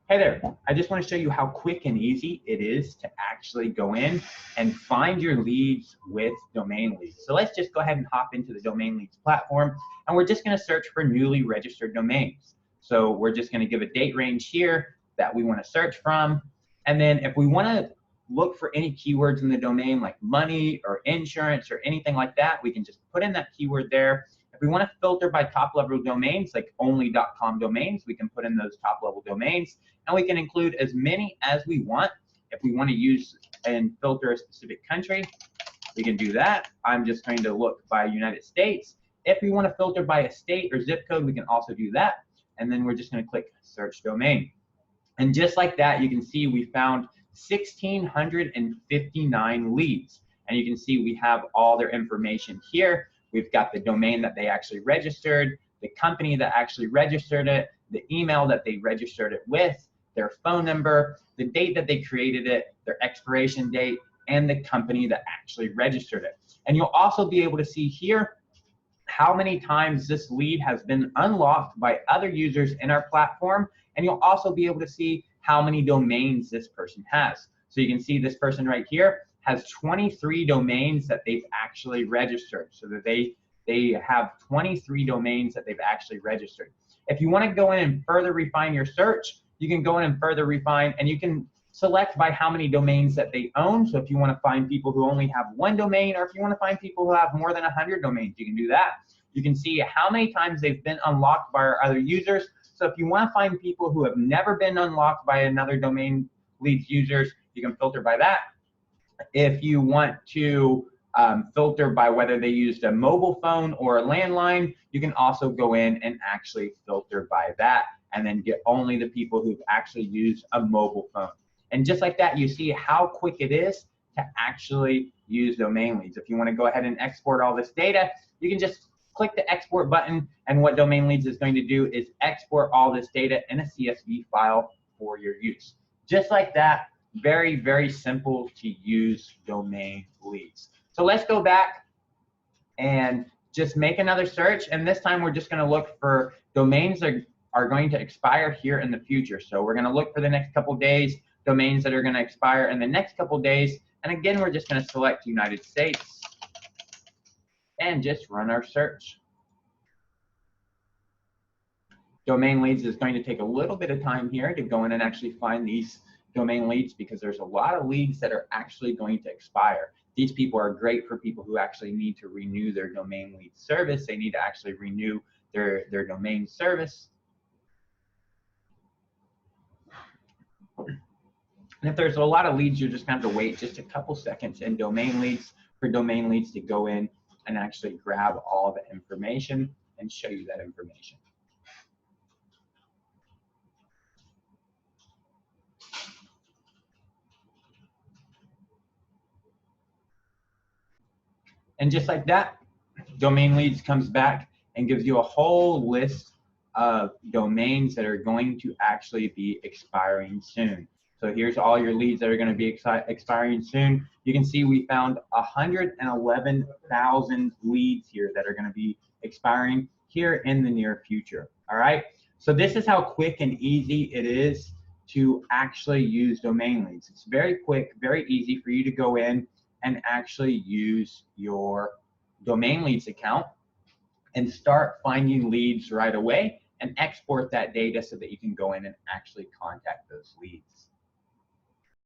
Hey there, I just want to show you how quick and easy it is to actually go in and find your leads with domain leads. So let's just go ahead and hop into the domain leads platform, and we're just going to search for newly registered domains. So we're just going to give a date range here that we want to search from. And then if we want to look for any keywords in the domain like money or insurance or anything like that, we can just put in that keyword there. If we want to filter by top level domains like only.com domains, we can put in those top level domains, and we can include as many as we want. If we want to use and filter a specific country, we can do that. I'm just going to look by United States. If we want to filter by a state or zip code, we can also do that. And then we're just going to click search domain. And just like that, you can see we found 1,659 leads. And you can see we have all their information here. We've got the domain that they actually registered, the company that actually registered it, the email that they registered it with, their phone number, the date that they created it, their expiration date, and the company that actually registered it. And you'll also be able to see here how many times this lead has been unlocked by other users in our platform, and you'll also be able to see how many domains this person has. So you can see this person right here has 23 domains that they've actually registered. So that they have 23 domains that they've actually registered. If you want to go in and further refine your search, you can go in and further refine, and you can select by how many domains that they own. So if you want to find people who only have one domain, or if you want to find people who have more than 100 domains, you can do that. You can see how many times they've been unlocked by our other users. So if you want to find people who have never been unlocked by another domain leads users, you can filter by that. If you want to filter by whether they used a mobile phone or a landline, you can also go in and actually filter by that, and then get only the people who've actually used a mobile phone. And just like that, you see how quick it is to actually use domain leads. If you want to go ahead and export all this data, you can just click the export button, and what domain leads is going to do is export all this data in a CSV file for your use. Just like that, very, very simple to use domain leads. So let's go back and just make another search, and this time we're just going to look for domains that are going to expire here in the future. So we're going to look for the next couple days, domains that are going to expire in the next couple days, and again we're just going to select United States and just run our search. Domain leads is going to take a little bit of time here to go in and actually find these domain leads, because there's a lot of leads that are actually going to expire. These people are great for people who actually need to renew their domain lead service. They need to actually renew their domain service. And if there's a lot of leads, you're just going to have to wait just a couple seconds in domain leads for domain leads to go in and actually grab all the information and show you that information. And just like that, domain leads comes back and gives you a whole list of domains that are going to actually be expiring soon. So here's all your leads that are going to be expiring soon. You can see we found 111,000 leads here that are going to be expiring here in the near future. All right. So this is how quick and easy it is to actually use domain leads. It's very quick, very easy for you to go in and actually use your domain leads account and start finding leads right away and export that data so that you can go in and actually contact those leads.